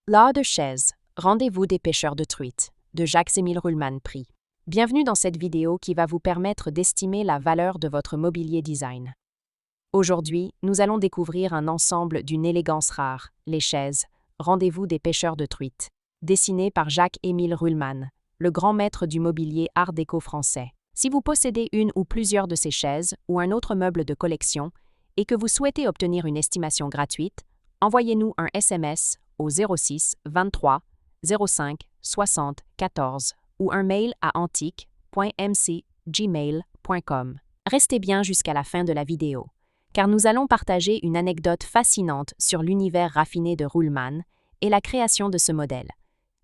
L'art de chaise, rendez-vous des pêcheurs de truites, de Jacques-Émile Ruhlmann Prix. Bienvenue dans cette vidéo qui va vous permettre d'estimer la valeur de votre mobilier design. Aujourd'hui, nous allons découvrir un ensemble d'une élégance rare, les chaises, rendez-vous des pêcheurs de truites, dessinées par Jacques-Émile Ruhlmann, le grand maître du mobilier art déco français. Si vous possédez une ou plusieurs de ces chaises ou un autre meuble de collection et que vous souhaitez obtenir une estimation gratuite, envoyez-nous un SMS au 06 23 05 60 14 ou un mail à antique.mc@gmail.com. Restez bien jusqu'à la fin de la vidéo, car nous allons partager une anecdote fascinante sur l'univers raffiné de Ruhlmann et la création de ce modèle.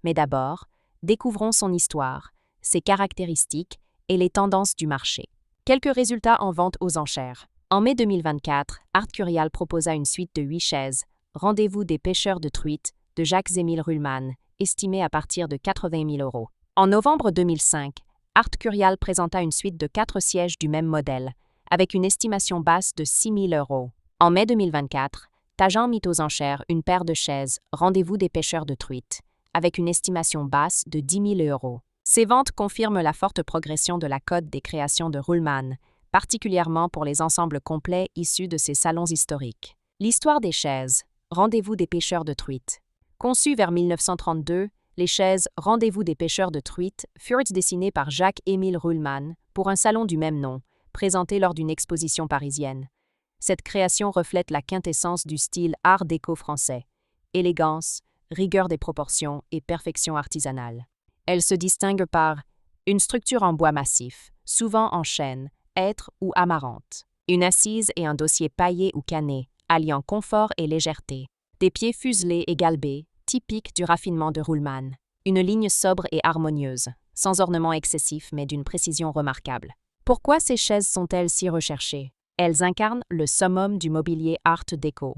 Mais d'abord, découvrons son histoire, ses caractéristiques et les tendances du marché. Quelques résultats en vente aux enchères. En mai 2024, Art Curial proposa une suite de 8 chaises, Rendez-vous des pêcheurs de truites, de Jacques-Émile Ruhlmann, estimée à partir de 80 000 €. En novembre 2005, Art Curial présenta une suite de 4 sièges du même modèle, avec une estimation basse de 6 000 €. En mai 2024, Tajan mit aux enchères une paire de chaises, Rendez-vous des pêcheurs de truites, avec une estimation basse de 10 000 €. Ces ventes confirment la forte progression de la cote des créations de Ruhlmann, particulièrement pour les ensembles complets issus de ses salons historiques. L'histoire des chaises, Rendez-vous des pêcheurs de truites. Conçues vers 1932, les chaises Rendez-vous des pêcheurs de truites furent dessinées par Jacques-Émile Ruhlmann pour un salon du même nom, présenté lors d'une exposition parisienne. Cette création reflète la quintessence du style art déco français, élégance, rigueur des proportions et perfection artisanale. Elle se distingue par une structure en bois massif, souvent en chêne, hêtre ou amarante, une assise et un dossier paillé ou canné, alliant confort et légèreté, des pieds fuselés et galbés, typiques du raffinement de Ruhlmann, une ligne sobre et harmonieuse, sans ornement excessif mais d'une précision remarquable. Pourquoi ces chaises sont-elles si recherchées? Elles incarnent le summum du mobilier art déco,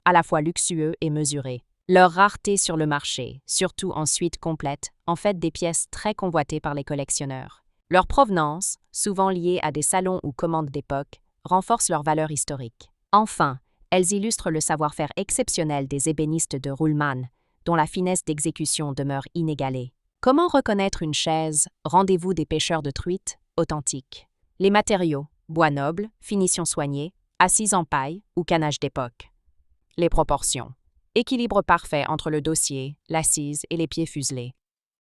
à la fois luxueux et mesuré. Leur rareté sur le marché, surtout en suite complète, en fait des pièces très convoitées par les collectionneurs. Leur provenance, souvent liée à des salons ou commandes d'époque, renforce leur valeur historique. Enfin, elles illustrent le savoir-faire exceptionnel des ébénistes de Ruhlmann, dont la finesse d'exécution demeure inégalée. Comment reconnaître une chaise, Rendez-vous des pêcheurs de truites, authentique? Les matériaux, bois noble, finition soignée, assise en paille ou canage d'époque. Les proportions. Équilibre parfait entre le dossier, l'assise et les pieds fuselés.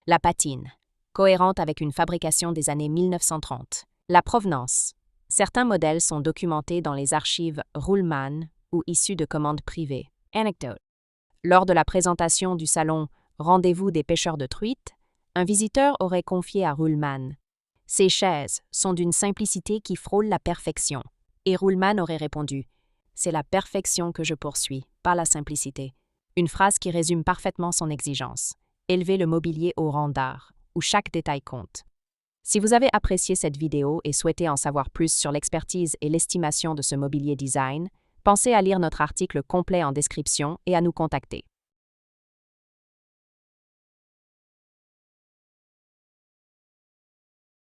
La patine. Cohérente avec une fabrication des années 1930. La provenance. Certains modèles sont documentés dans les archives Ruhlmann ou issus de commandes privées. Anecdote. Lors de la présentation du salon Rendez-vous des pêcheurs de truites, un visiteur aurait confié à Ruhlmann: « Ces chaises sont d'une simplicité qui frôle la perfection. » Et Ruhlmann aurait répondu: « C'est la perfection que je poursuis, pas la simplicité. » Une phrase qui résume parfaitement son exigence. Élever le mobilier au rang d'art, où chaque détail compte. Si vous avez apprécié cette vidéo et souhaitez en savoir plus sur l'expertise et l'estimation de ce mobilier design, pensez à lire notre article complet en description et à nous contacter.